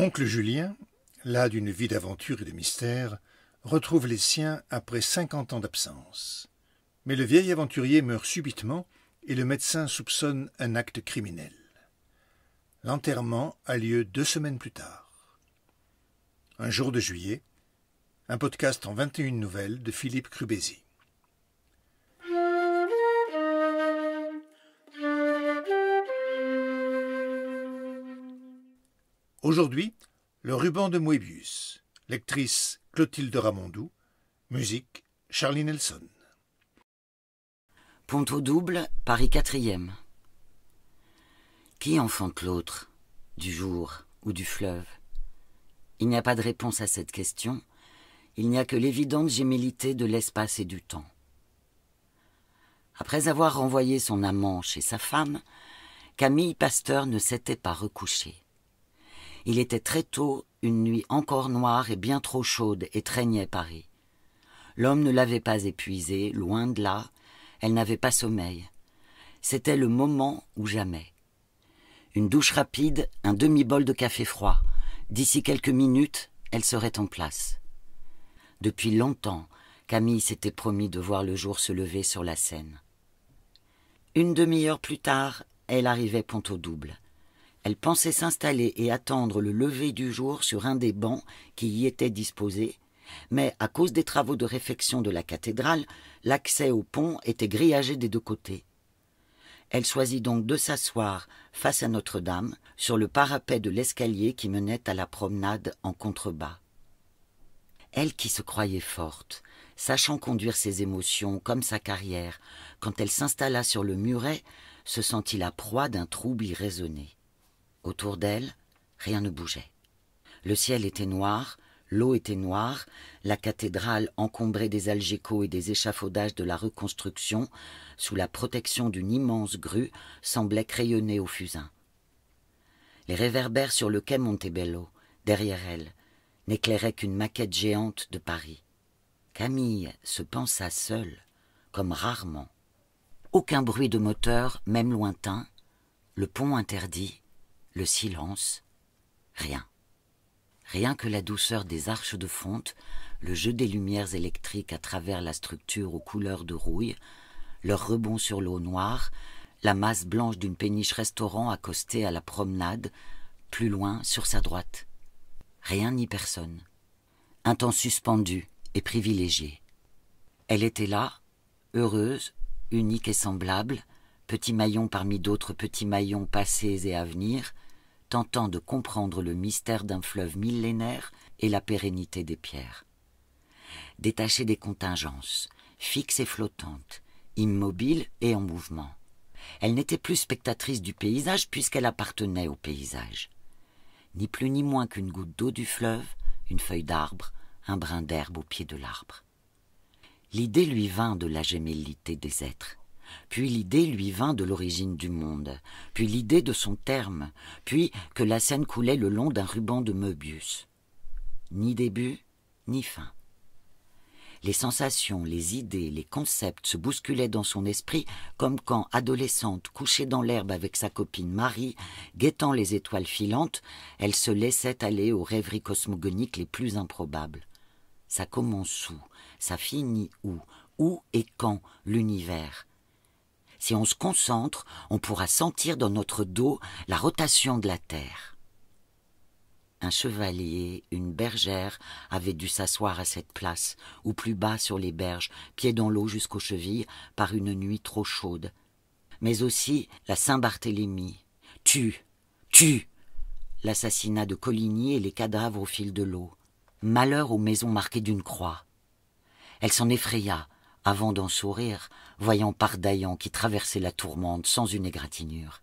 Oncle Julien, las d'une vie d'aventure et de mystère, retrouve les siens après 50 ans d'absence. Mais le vieil aventurier meurt subitement et le médecin soupçonne un acte criminel. L'enterrement a lieu 2 semaines plus tard. Un jour de juillet, un podcast en 21 nouvelles de Philippe Crubézy. Aujourd'hui, le ruban de Moebius, lectrice Clotilde Ramondou, musique Charlie Nelson. Pont-au-Double, Paris 4e. Qui enfante l'autre, du jour ou du fleuve? Il n'y a pas de réponse à cette question, il n'y a que l'évidente gémellité de l'espace et du temps. Après avoir renvoyé son amant chez sa femme, Camille Pasteur ne s'était pas recouchée. Il était très tôt, une nuit encore noire et bien trop chaude étreignait Paris. L'homme ne l'avait pas épuisée, loin de là, elle n'avait pas sommeil. C'était le moment ou jamais. Une douche rapide, un demi-bol de café froid. D'ici quelques minutes, elle serait en place. Depuis longtemps, Camille s'était promis de voir le jour se lever sur la Seine. Une demi-heure plus tard, elle arrivait Pont-au-Double. Elle pensait s'installer et attendre le lever du jour sur un des bancs qui y étaient disposés, mais à cause des travaux de réfection de la cathédrale, l'accès au pont était grillagé des deux côtés. Elle choisit donc de s'asseoir face à Notre-Dame, sur le parapet de l'escalier qui menait à la promenade en contrebas. Elle qui se croyait forte, sachant conduire ses émotions comme sa carrière, quand elle s'installa sur le muret, se sentit la proie d'un trouble irraisonné. Autour d'elle, rien ne bougeait. Le ciel était noir, l'eau était noire, la cathédrale encombrée des algécos et des échafaudages de la reconstruction, sous la protection d'une immense grue, semblait crayonner au fusain. Les réverbères sur le quai Montebello, derrière elle, n'éclairaient qu'une maquette géante de Paris. Camille se pensa seule, comme rarement. Aucun bruit de moteur, même lointain, le pont interdit, le silence, rien. Rien que la douceur des arches de fonte, le jeu des lumières électriques à travers la structure aux couleurs de rouille, leur rebond sur l'eau noire, la masse blanche d'une péniche restaurant accostée à la promenade, plus loin, sur sa droite. Rien ni personne. Un temps suspendu et privilégié. Elle était là, heureuse, unique et semblable, petit maillon parmi d'autres petits maillons passés et à venir, tentant de comprendre le mystère d'un fleuve millénaire et la pérennité des pierres. Détachée des contingences, fixe et flottante, immobile et en mouvement. Elle n'était plus spectatrice du paysage puisqu'elle appartenait au paysage. Ni plus ni moins qu'une goutte d'eau du fleuve, une feuille d'arbre, un brin d'herbe au pied de l'arbre. L'idée lui vint de la gémellité des êtres. Puis l'idée lui vint de l'origine du monde, puis l'idée de son terme, puis que la Seine coulait le long d'un ruban de Moebius. Ni début, ni fin. Les sensations, les idées, les concepts se bousculaient dans son esprit comme quand, adolescente, couchée dans l'herbe avec sa copine Marie, guettant les étoiles filantes, elle se laissait aller aux rêveries cosmogoniques les plus improbables. Ça commence où? Ça finit où? Où et quand l'univers? Si on se concentre, on pourra sentir dans notre dos la rotation de la terre. Un chevalier, une bergère avaient dû s'asseoir à cette place, ou plus bas sur les berges, pieds dans l'eau jusqu'aux chevilles, par une nuit trop chaude. Mais aussi la Saint-Barthélemy. Tue, l'assassinat de Coligny et les cadavres au fil de l'eau. Malheur aux maisons marquées d'une croix. Elle s'en effraya, avant d'en sourire, voyant Pardaillan qui traversait la tourmente sans une égratignure.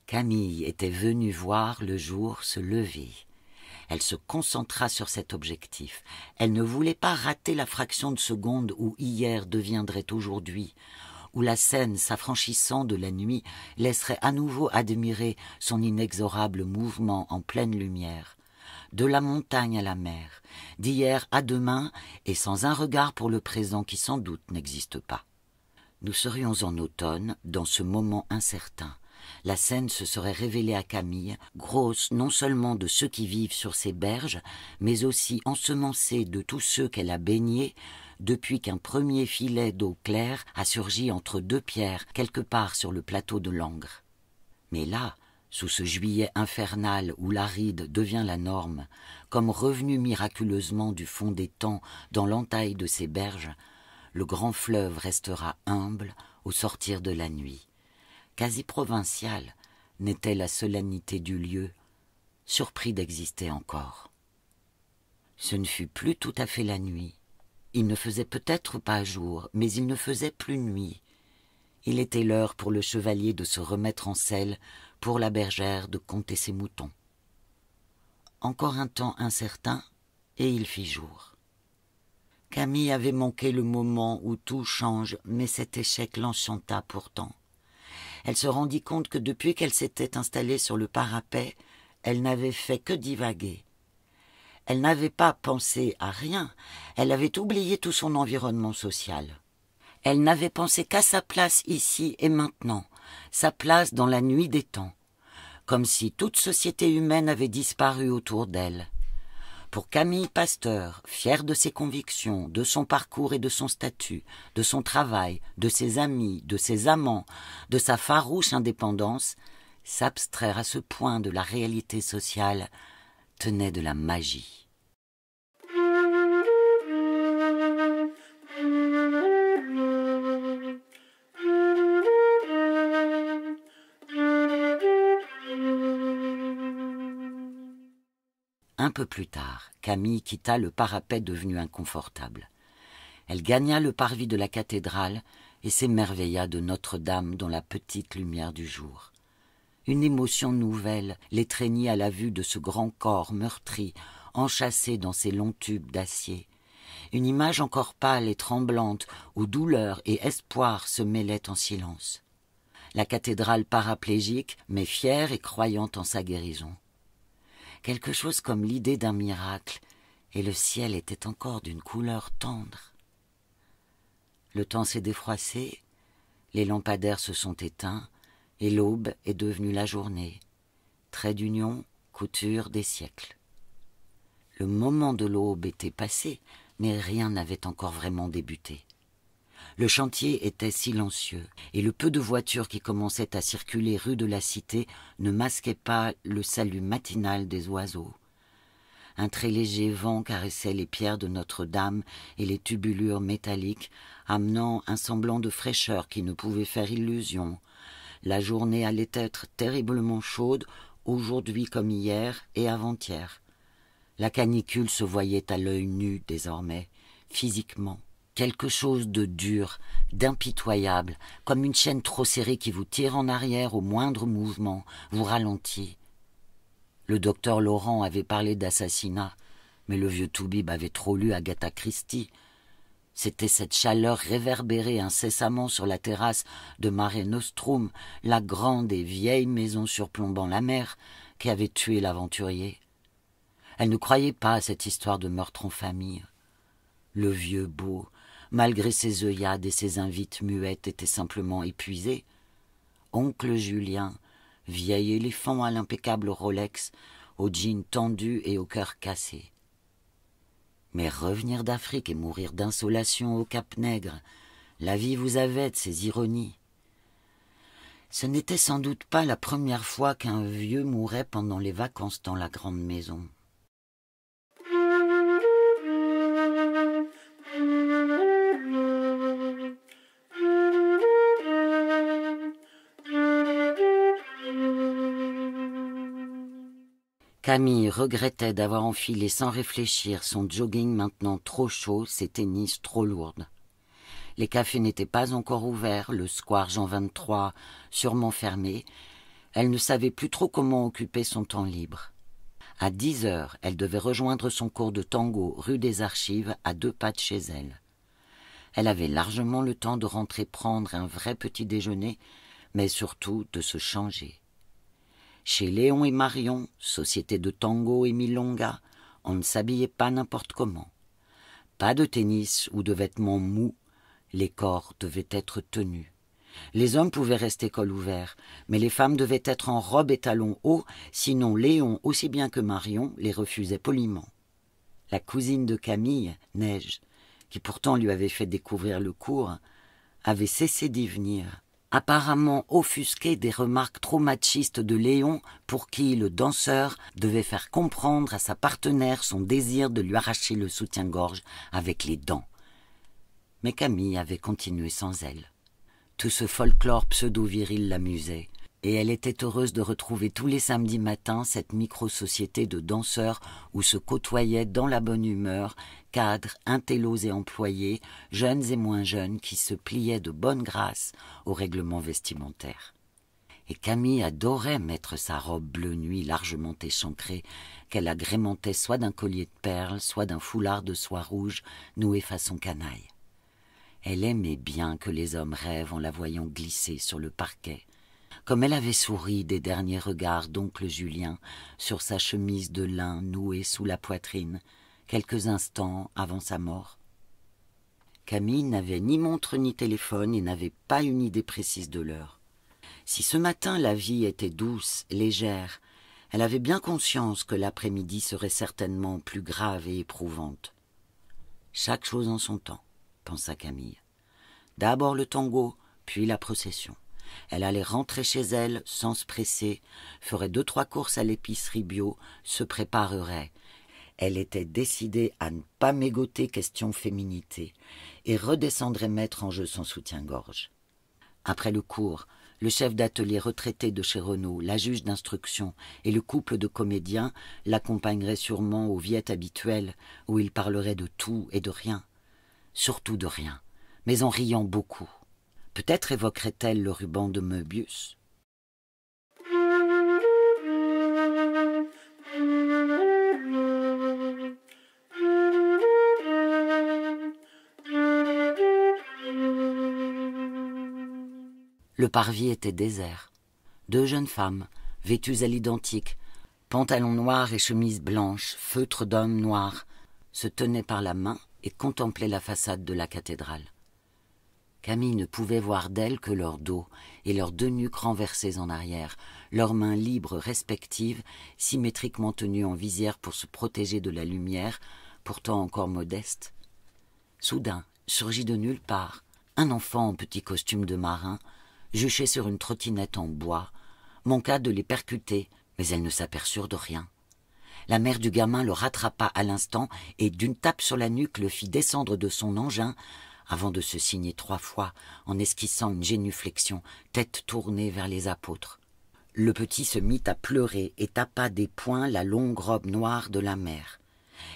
Camille était venue voir le jour se lever. Elle se concentra sur cet objectif. Elle ne voulait pas rater la fraction de seconde où hier deviendrait aujourd'hui, où la Seine, s'affranchissant de la nuit, laisserait à nouveau admirer son inexorable mouvement en pleine lumière, de la montagne à la mer, d'hier à demain, et sans un regard pour le présent qui sans doute n'existe pas. Nous serions en automne, dans ce moment incertain. La Seine se serait révélée à Camille, grosse non seulement de ceux qui vivent sur ses berges, mais aussi ensemencée de tous ceux qu'elle a baignés, depuis qu'un premier filet d'eau claire a surgi entre deux pierres quelque part sur le plateau de Langres. Mais là, sous ce juillet infernal où l'aride devient la norme, comme revenu miraculeusement du fond des temps dans l'entaille de ses berges, le grand fleuve restera humble au sortir de la nuit. Quasi provinciale n'était la solennité du lieu, surpris d'exister encore. Ce ne fut plus tout à fait la nuit. Il ne faisait peut-être pas jour, mais il ne faisait plus nuit. Il était l'heure pour le chevalier de se remettre en selle, pour la bergère de compter ses moutons. Encore un temps incertain, et il fit jour. Camille avait manqué le moment où tout change, mais cet échec l'enchanta pourtant. Elle se rendit compte que depuis qu'elle s'était installée sur le parapet, elle n'avait fait que divaguer. Elle n'avait pas pensé à rien, elle avait oublié tout son environnement social. Elle n'avait pensé qu'à sa place ici et maintenant, sa place dans la nuit des temps, comme si toute société humaine avait disparu autour d'elle. Pour Camille Pasteur, fière de ses convictions, de son parcours et de son statut, de son travail, de ses amis, de ses amants, de sa farouche indépendance, s'abstraire à ce point de la réalité sociale tenait de la magie. Un peu plus tard, Camille quitta le parapet devenu inconfortable. Elle gagna le parvis de la cathédrale et s'émerveilla de Notre-Dame dans la petite lumière du jour. Une émotion nouvelle l'étreignit à la vue de ce grand corps meurtri, enchâssé dans ses longs tubes d'acier. Une image encore pâle et tremblante où douleur et espoir se mêlaient en silence. La cathédrale paraplégique, mais fière et croyante en sa guérison. Quelque chose comme l'idée d'un miracle, et le ciel était encore d'une couleur tendre. Le temps s'est défroissé, les lampadaires se sont éteints, et l'aube est devenue la journée. Trait d'union, couture des siècles. Le moment de l'aube était passé, mais rien n'avait encore vraiment débuté. Le chantier était silencieux, et le peu de voitures qui commençaient à circuler rue de la Cité ne masquait pas le salut matinal des oiseaux. Un très léger vent caressait les pierres de Notre-Dame et les tubulures métalliques, amenant un semblant de fraîcheur qui ne pouvait faire illusion. La journée allait être terriblement chaude, aujourd'hui comme hier et avant-hier. La canicule se voyait à l'œil nu désormais, physiquement. Quelque chose de dur, d'impitoyable, comme une chaîne trop serrée qui vous tire en arrière au moindre mouvement, vous ralentit. Le docteur Laurent avait parlé d'assassinat, mais le vieux Toubib avait trop lu Agatha Christie. C'était cette chaleur réverbérée incessamment sur la terrasse de Mare Nostrum, la grande et vieille maison surplombant la mer, qui avait tué l'aventurier. Elle ne croyait pas à cette histoire de meurtre en famille. Le vieux beau, malgré ses œillades et ses invites muettes, était simplement épuisé. Oncle Julien, vieil éléphant à l'impeccable Rolex, aux jeans tendus et au cœur cassé. Mais revenir d'Afrique et mourir d'insolation au Cap-Nègre, la vie vous avait de ses ironies. Ce n'était sans doute pas la première fois qu'un vieux mourait pendant les vacances dans la grande maison. Camille regrettait d'avoir enfilé sans réfléchir son jogging maintenant trop chaud, ses tennis trop lourdes. Les cafés n'étaient pas encore ouverts, le square Jean 23 sûrement fermé. Elle ne savait plus trop comment occuper son temps libre. À 10 heures, elle devait rejoindre son cours de tango rue des Archives, à 2 pas de chez elle. Elle avait largement le temps de rentrer prendre un vrai petit déjeuner, mais surtout de se changer. Chez Léon et Marion, société de tango et milonga, on ne s'habillait pas n'importe comment. Pas de tennis ou de vêtements mous, les corps devaient être tenus. Les hommes pouvaient rester col ouvert, mais les femmes devaient être en robe et talons hauts, sinon Léon, aussi bien que Marion, les refusait poliment. La cousine de Camille, Neige, qui pourtant lui avait fait découvrir le cours, avait cessé d'y venir, apparemment offusquée des remarques trop machistes de Léon, pour qui le danseur devait faire comprendre à sa partenaire son désir de lui arracher le soutien-gorge avec les dents. Mais Camille avait continué sans elle. Tout ce folklore pseudo-viril l'amusait, et elle était heureuse de retrouver tous les samedis matins cette micro-société de danseurs où se côtoyaient dans la bonne humeur cadres, intellos et employés, jeunes et moins jeunes, qui se pliaient de bonne grâce au règlement vestimentaire. Et Camille adorait mettre sa robe bleu nuit largement échancrée, qu'elle agrémentait soit d'un collier de perles, soit d'un foulard de soie rouge noué façon canaille. Elle aimait bien que les hommes rêvent en la voyant glisser sur le parquet, comme elle avait souri des derniers regards d'oncle Julien sur sa chemise de lin nouée sous la poitrine, quelques instants avant sa mort. Camille n'avait ni montre ni téléphone et n'avait pas une idée précise de l'heure. Si ce matin la vie était douce, légère, elle avait bien conscience que l'après-midi serait certainement plus grave et éprouvante. Chaque chose en son temps, pensa Camille. D'abord le tango, puis la procession. Elle allait rentrer chez elle sans se presser, ferait 2-3 courses à l'épicerie bio, se préparerait. Elle était décidée à ne pas mégoter question féminité et redescendrait mettre en jeu son soutien-gorge. Après le cours, le chef d'atelier retraité de chez Renault, la juge d'instruction et le couple de comédiens l'accompagneraient sûrement aux viettes habituelles où ils parleraient de tout et de rien. Surtout de rien, mais en riant beaucoup. Peut-être évoquerait-elle le ruban de Möbius. Le parvis était désert. 2 jeunes femmes, vêtues à l'identique, pantalons noirs et chemises blanches, feutres d'hommes noirs, se tenaient par la main et contemplaient la façade de la cathédrale. Camille ne pouvait voir d'elles que leur dos et leurs 2 nuques renversées en arrière, leurs mains libres respectives, symétriquement tenues en visière pour se protéger de la lumière, pourtant encore modeste. Soudain, surgit de nulle part, un enfant en petit costume de marin, juché sur une trottinette en bois, manqua de les percuter, mais elles ne s'aperçurent de rien. La mère du gamin le rattrapa à l'instant et d'une tape sur la nuque le fit descendre de son engin, avant de se signer 3 fois en esquissant une génuflexion, tête tournée vers les apôtres. Le petit se mit à pleurer et tapa des poings la longue robe noire de la mère.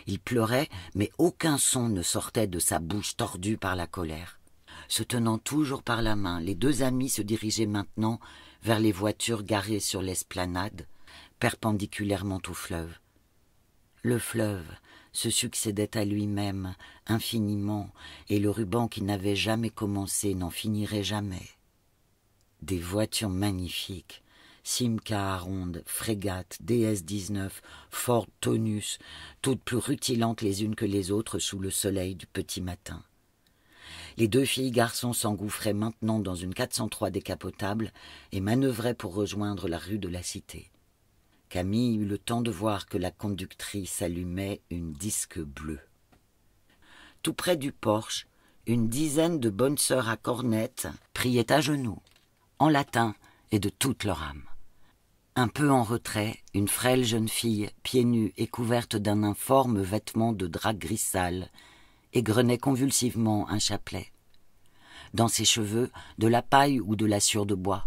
Il pleurait, mais aucun son ne sortait de sa bouche tordue par la colère. Se tenant toujours par la main, les 2 amis se dirigeaient maintenant vers les voitures garées sur l'esplanade, perpendiculairement au fleuve. Le fleuve se succédait à lui-même infiniment, et le ruban qui n'avait jamais commencé n'en finirait jamais. Des voitures magnifiques, Simca ronde, Frégate, DS-19, Ford Tonus, toutes plus rutilantes les unes que les autres sous le soleil du petit matin. Les 2 filles-garçons s'engouffraient maintenant dans une 403 décapotable et manœuvraient pour rejoindre la rue de la Cité. Camille eut le temps de voir que la conductrice allumait une disque bleue. Tout près du porche, une dizaine de bonnes sœurs à cornettes priaient à genoux, en latin et de toute leur âme. Un peu en retrait, une frêle jeune fille, pieds nus et couverte d'un informe vêtement de drap gris sale, égrenait convulsivement un chapelet. Dans ses cheveux, de la paille ou de la sciure de bois.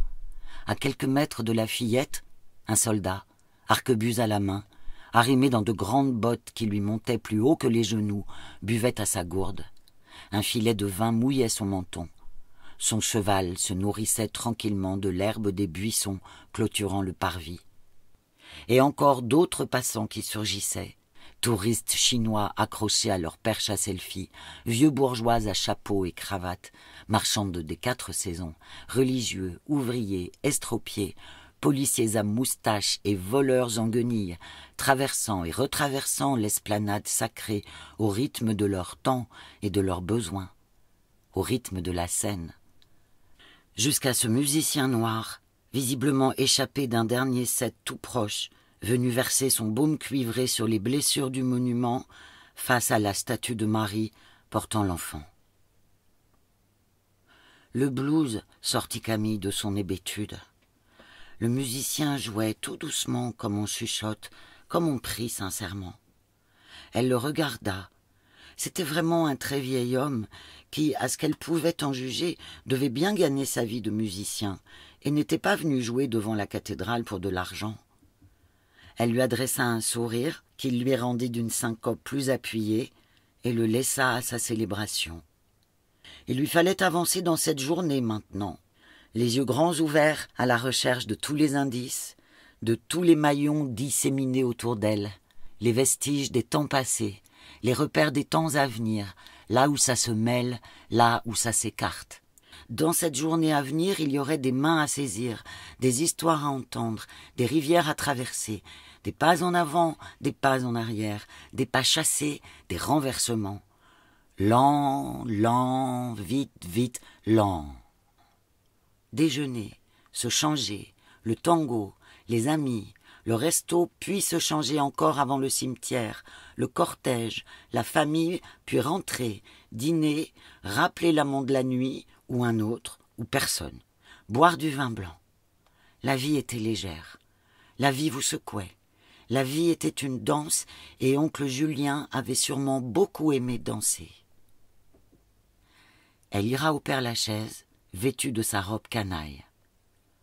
À quelques mètres de la fillette, un soldat, arquebuse à la main, arrimé dans de grandes bottes qui lui montaient plus haut que les genoux, buvait à sa gourde. Un filet de vin mouillait son menton. Son cheval se nourrissait tranquillement de l'herbe des buissons clôturant le parvis. Et encore d'autres passants qui surgissaient, touristes chinois accrochés à leur perche à selfie, vieux bourgeois à chapeau et cravate, marchandes des 4 saisons, religieux, ouvriers, estropiés, policiers à moustaches et voleurs en guenilles, traversant et retraversant l'esplanade sacrée au rythme de leur temps et de leurs besoins, au rythme de la scène. Jusqu'à ce musicien noir, visiblement échappé d'un dernier set tout proche, venu verser son baume cuivré sur les blessures du monument face à la statue de Marie portant l'enfant. Le blues sortit Camille de son hébétude. Le musicien jouait tout doucement comme on chuchote, comme on prie sincèrement. Elle le regarda. C'était vraiment un très vieil homme qui, à ce qu'elle pouvait en juger, devait bien gagner sa vie de musicien et n'était pas venu jouer devant la cathédrale pour de l'argent. Elle lui adressa un sourire qui lui rendit d'une syncope plus appuyée et le laissa à sa célébration. Il lui fallait avancer dans cette journée maintenant, les yeux grands ouverts à la recherche de tous les indices, de tous les maillons disséminés autour d'elle, les vestiges des temps passés, les repères des temps à venir, là où ça se mêle, là où ça s'écarte. Dans cette journée à venir, il y aurait des mains à saisir, des histoires à entendre, des rivières à traverser, des pas en avant, des pas en arrière, des pas chassés, des renversements. Lent, lent, vite, vite, lent. Déjeuner, se changer, le tango, les amis, le resto, puis se changer encore avant le cimetière, le cortège, la famille, puis rentrer, dîner, rappeler l'amant de la nuit, ou un autre, ou personne, boire du vin blanc. La vie était légère, la vie vous secouait, la vie était une danse, et oncle Julien avait sûrement beaucoup aimé danser. Elle ira au Père-Lachaise, vêtue de sa robe canaille,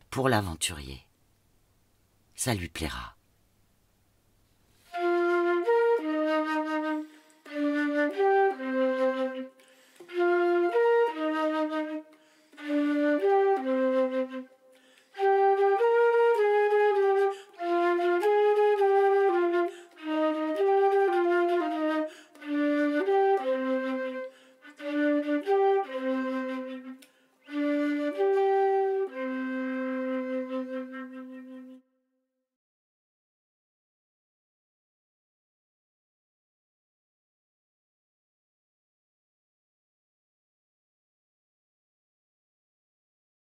pour l'aventurier. Ça lui plaira.